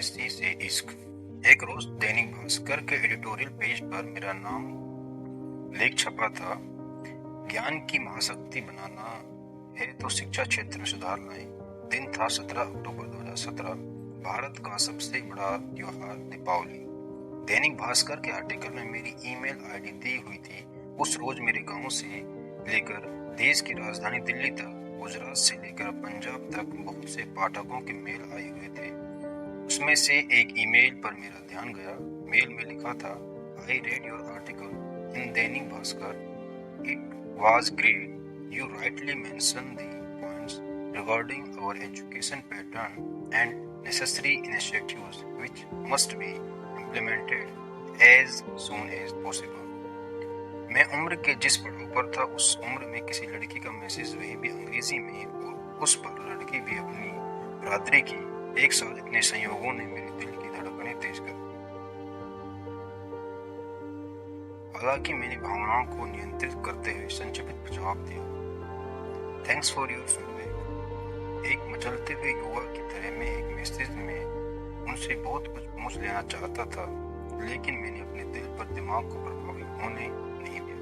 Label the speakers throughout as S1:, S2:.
S1: UPSC से इश्क। एक रोज दैनिक भास्कर के एडिटोरियल पेज पर मेरा नाम लेख छपा था। ज्ञान की महाशक्ति बनाना है तो शिक्षा क्षेत्र में सुधार लाएं। दिन था 17 अक्टूबर 2017। भारत का सबसे बड़ा त्योहार दीपावली। दैनिक भास्कर के आर्टिकल में मेरी ईमेल आईडी दी हुई थी। उस रोज मेरे गांव से लेकर देश की राजधानी दिल्ली तक, गुजरात से लेकर पंजाब तक बहुत से पाठकों के मेल आए हुए थे। उसमें से एक ईमेल पर मेरा ध्यान गया। मेल में लिखा था, I read your article in Dainik Bhaskar, it was great, you rightly mention the points regarding our education pattern and necessary initiatives which must be implemented as soon as possible. मैं उम्र के जिस पड़ाव पर था, उस उम्र में किसी लड़की का मैसेज, वही भी अंग्रेजी में, और उस पर लड़की भी अपनी बरादरी की। एक साथ इतने संयोगों ने मेरे दिल की धड़कनें तेज कर दी। हालांकि मैंने भावनाओं को नियंत्रित करते हुए संक्षिप्त जवाब दिया, थैंक्स फॉर योर फीडबैक। एक मचलते हुए युवा की तरह मैं एक मैसेज में उनसे बहुत कुछ पूछ लेना चाहता था, लेकिन मैंने अपने दिल पर दिमाग को प्रभावित होने नहीं दिया।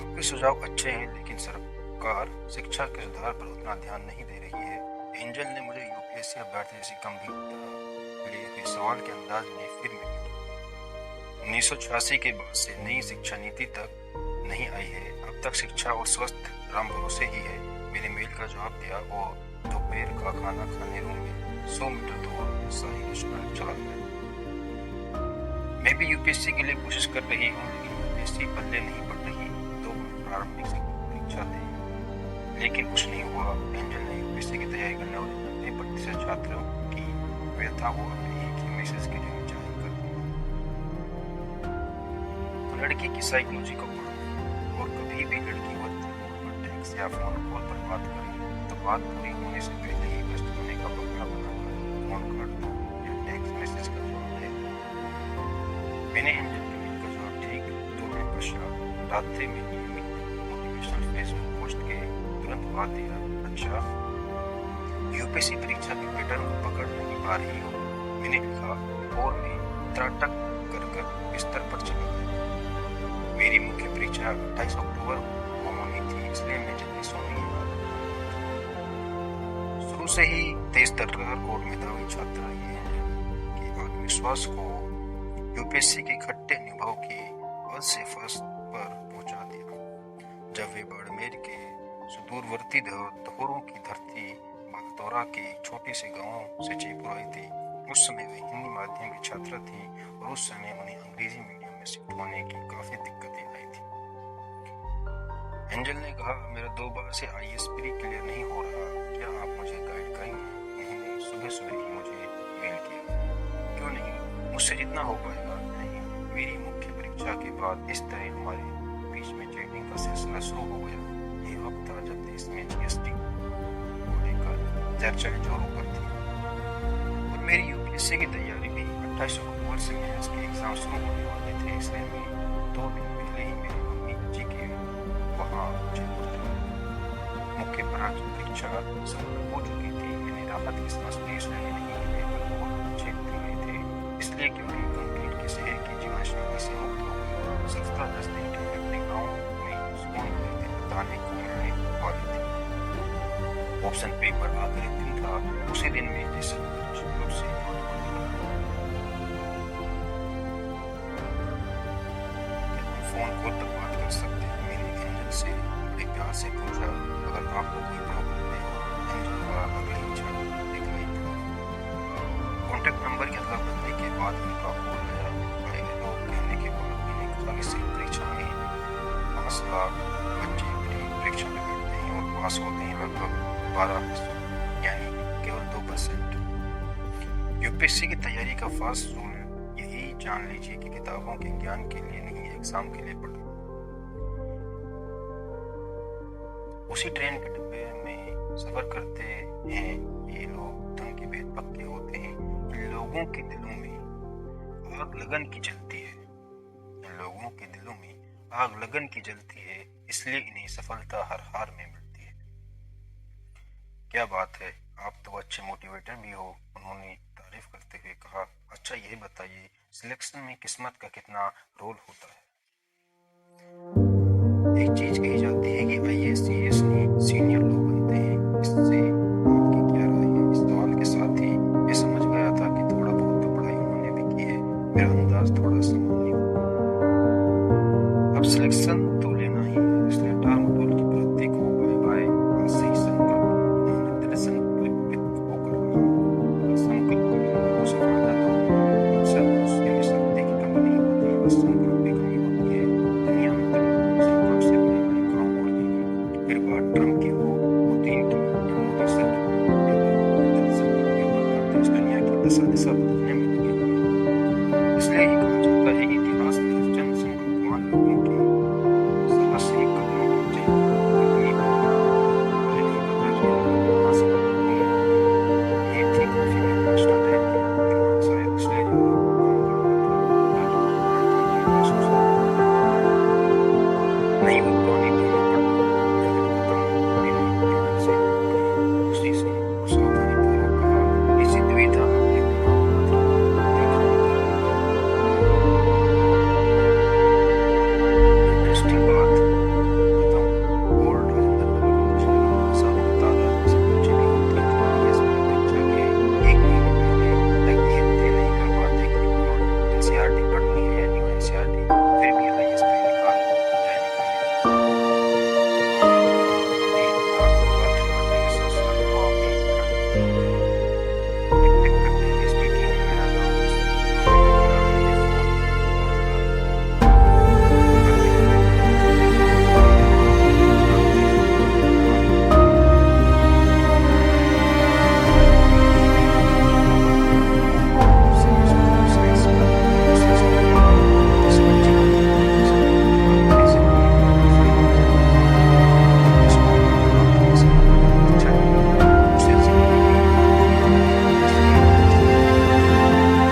S1: आपके सुझाव अच्छे हैं, लेकिन सरकार शिक्षा के सुधार पर उतना ध्यान नहीं दे रही है। एंजल ने मुझे यूपीएससी अभ्यर्थी जैसी गंभीरता लिए हुए सवाल के अंदाज में फिर मिली। 1986 के बाद से नई शिक्षा नीति तक नहीं आई है। अब तक शिक्षा और स्वस्थ राम भरोसे ही है। मैंने मेल का जवाब दिया और दोपहर का खाना खाने रूम में 100 मीटर दूर शाही रेस्टोरेंट चला गया। मैं भी यूपीएससी के लिए कोशिश कर रही हूँ, लेकिन यूपीएससी पल्ले नहीं पड़ रही। तो प्रारंभिक परीक्षा दी, लेकिन कुछ नहीं हुआ। एंजल ने यूपीएससी की तैयारी करने वाले 90% छात्रों की व्यथा को अपने एक ही मैसेज के लिए जाहिर कर दिया। तो लड़की की साइकोलॉजी को पढ़ो, और कभी भी लड़की टेक्स्ट या फोन कॉल पर बात करें तो बात पूरी होने से पहले ही व्यस्त होने का बहाना बनाकर फोन काट दो या टेक्स्ट मैसेज का जवाब दे। मैंने एंजल के मेल का जवाब ठीक 2 मिनट पश्चात रात्रि में नियमित मोटिवेशनल फेसबुक पोस्ट के तुरंत बाद दिया, अच्छा यूपीएससी परीक्षा के पैटर्न को पकड़ नहीं पा रही हो। मैंने लिखा और मैं त्राटक कर बिस्तर पर चला गया। मेरी मुख्य परीक्षा 28 अक्टूबर को होनी थी, इसलिए मैं जल्दी सोने लगा। शुरू से ही तेज तर्रार और मेधावी छात्रा ये है कि आत्मविश्वास को यूपीएससी के खट्टे अनुभव की वजह से फर्स्ट पर पहुंचा दिया। जब वे बाड़मेर के सुदूरवर्ती धरोहरों की धरती बागतौरा के छोटे से गांव से जयपुर आई थी। उस समय वे हिंदी माध्यम की छात्रा थी और उस समय उन्हें अंग्रेजी मीडियम में शिफ्ट होने की काफी दिक्कतें आई थी। एंजल ने कहा, मेरा 2 बार से आईएएस प्री क्लियर नहीं हो रहा, क्या आप मुझे गाइड करेंगे? उन्होंने सुबह सुबह ही मुझे मेल किया, क्यों नहीं, मुझसे जितना हो पाएगा। नहीं, मेरी मुख्य परीक्षा के बाद इस तरह हमारे बीच में चैटिंग का सिलसिला शुरू हो गया। ये वक्त था जब देश में जीएसटी को लेकर चर्चा जोरों पर थी और मेरी यूपीएससी की तैयारी भी 28 अक्टूबर से मेंस के एग्जाम शुरू होने वाले थे। इसलिए मैं 2 दिन पहले ही मेरी मम्मी जी के वहाँ जयपुर चला। मुख्य परीक्षा समाप्त हो चुकी थी। मैंने राहत की सांस ली, इसलिए नहीं पेपर बहुत अच्छे हुए थे, इसलिए क्योंकि कंक्रीट के शहर की जीवन शैली से मुक्त हो गए। 10 दिन के लिए अपने गाँव में सुकून बताने को मिलने वाली थी। ऑप्शन पेपर आखिरी दिन था। उसी दिन में जिस से फोन कॉल पर बात कर सकते हैं। मैंने एंजल से बड़े प्यार से पूछा, अगर आपको कोई प्रॉब्लम है। एंजल का अगले ही क्षण दिखाई पड़ा। कॉन्टैक्ट नंबर की अदला बदली के बाद उनका कॉल आया। बड़े लोग कहने के बाद मैंने कहा, इस परीक्षा में 5 लाख बच्चे परीक्षा में बैठते हैं और पास होते हैं लगभग 12%, यानी केवल 2%। यूपीएससी की तैयारी का फास्ट रूल यही जान लीजिए कि किताबों के ज्ञान के लिए नहीं, एग्जाम के लिए पढ़ो। उसी ट्रेन के डब्बे में सफर करते हैं ये लोग, धन के भेद पक्के होते हैं। इन लोगों के दिलों में आग लगन की जलती है। इन लोगों के दिलों में आग लगन की जलती है, इसलिए इन्हें सफलता हर हार में मिलती है। क्या बात है, आप तो अच्छे मोटिवेटर भी हो। उन्होंने तारीफ करते हुए कहा, अच्छा ये बताइए सिलेक्शन में किस्मत का कितना रोल होता है? एक चीज कही जाती है कि आईएएस सीएस नहीं सीनियर लोग बनते हैं, इससे आपकी क्या राय है? इस सवाल के साथ ही मैं समझ गया था कि थोड़ा बहुत तो पढ़ाई उन्होंने भी की है, मेरा अंदाज थोड़ा सामान्य हो। अब सिलेक्शन तो लेना ही है, इसलिए टालमटोल की वृत्ति को बाय बाय का सही संकल्प उन्होंने दृढ़ संकल्पित होकर कहा, अगर संकल्प का लंबा हो सफलता तो अक्सर मनुष्य में शक्ति की कमी नहीं होती, बस संकल्प की कमी होती है। दुनिया में दृढ़ संकल्प से बड़े बड़े काम हो रहे हैं, फिर बात ट्रम्प की हो, पुतिन की या मोदी सर की, ये लोग दृढ़ संकल्प के बल पर देश दुनिया की दशा दिशा बदलने में लगे हुए हैं। इसलिए ही कहा जाता है कि इतिहास में जन संकल्पवान लोगों के साहसी कदमों की जय कंपनी मुझे नहीं पता कि कहाँ से ये थी कॉफी में इंस्टेंट है, दिमाग शायद इसलिए ज्यादा काम कर रहा था ताकि तुरंत ये महसूस हो नहीं वो पुरानी दोनों पर नजर खत्म मेरी टेबल से उठी, उसी से और सावधानी पूर्वक कहा, इसी दुविधा में एक नाम था, देखा इंटरेस्टिंग बात बताऊं, ओल्ड राजेंद्र नगर में कुछ लोगों के साथ तादाद से बच्चे भी होते थे। आईएएस की परीक्षा के एक महीने पहले तक ये तय नहीं कर पाते कि उन्होंने एनसीईआरटी पढ़नी है या न्यू एनसीईआरटी, फिर भी आईएएस पहले निकाल जाए निकालने बात करने के साथ साथ हाँ भी टिक टिक करते हुए स्पीकिंग में मेरा नाम इस व्यक्ति के काम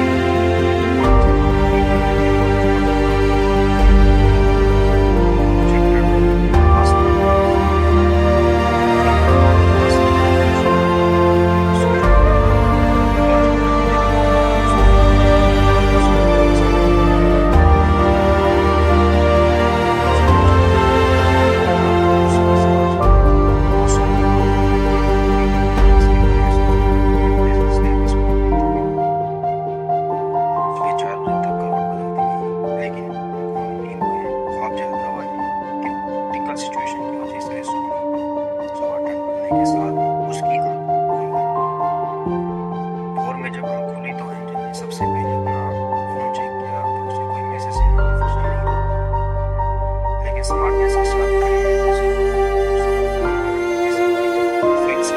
S1: की के साथ उसकी आंख खुल गई। भोर में जब आंख खुली तो एंजल ने सबसे पहले अपना फोन चेक किया, पर उसे कोई मैसेज से नोटिफिकेशन नहीं मिला। लेकिन स्मार्टनेस के साथ खड़ी हुई उसे फिर से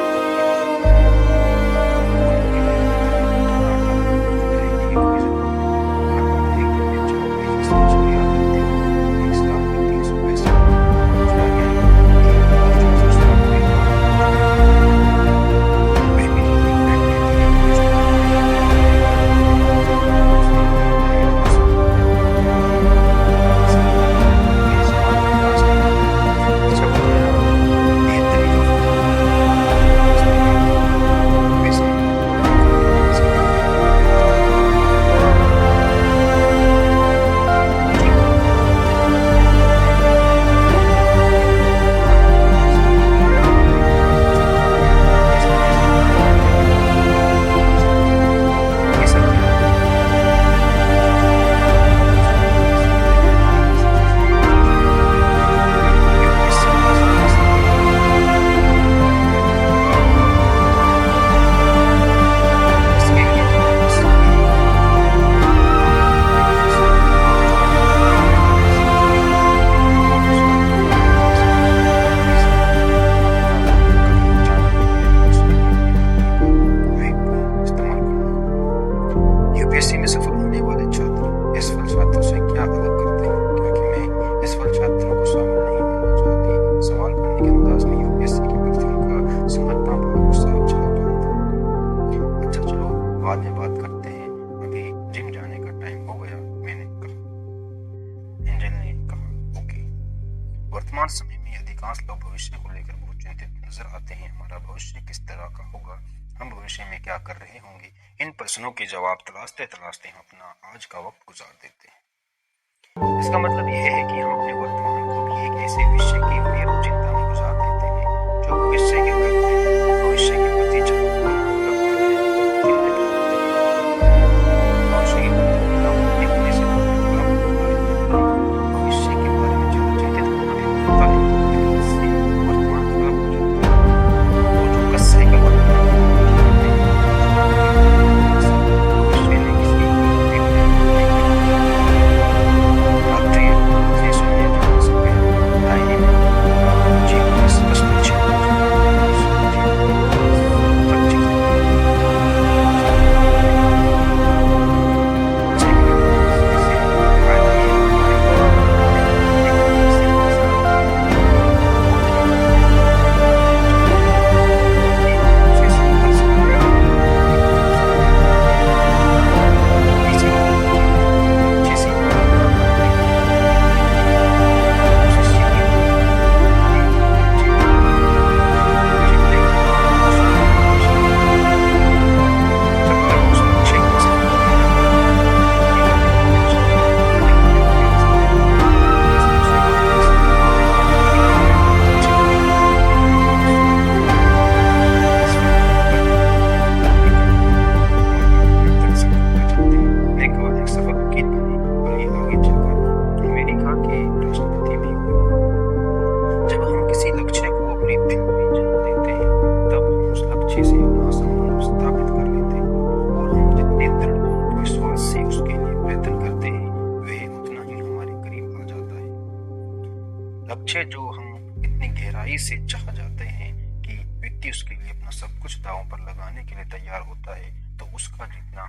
S1: यूपीएससी में सफल होने वाले छात्र असफल छात्रों से क्या अलग करते हैं? क्योंकि मैं असफल छात्रों को शामिल नहीं होना चाहती। सवाल करने के अंदाज में यूपीएससी के प्रति उनका समर्पण भाव साफ झलक रहा था। अच्छा चलो बाद में बात करते हैं, अधिकांश लोग भविष्य को लेकर बहुत चिंतित नजर आते हैं। हमारा भविष्य किस तरह का होगा, हम भविष्य में क्या कर रहे होंगे, इन प्रश्नों के जवाब तलाशते तलाशते हम अपना आज का वक्त गुजार देते हैं। इसका मतलब यह है कि हम अपने वर्तमान को भी एक ऐसे विषय की बेरोज चिंता में गुजार देते हैं जो भविष्य के करते हैं, भविष्य के प्रति जागरूकता भविष्य के प्रति होने से भविष्य के बारे में ज्यादा चिंतित होता है, लेकिन इससे वर्तमान खराब हो जाता है। वो जो कस्से का वर्तमान भविष्य में किसी रात्रि से सुनिए जा सके दाहिने में जीवन स्पष्ट लक्ष्य जो हम इतनी गहराई से चाह जाते हैं कि व्यक्ति उसके लिए अपना सब कुछ दांव पर लगाने के लिए तैयार होता है, तो उसका जितना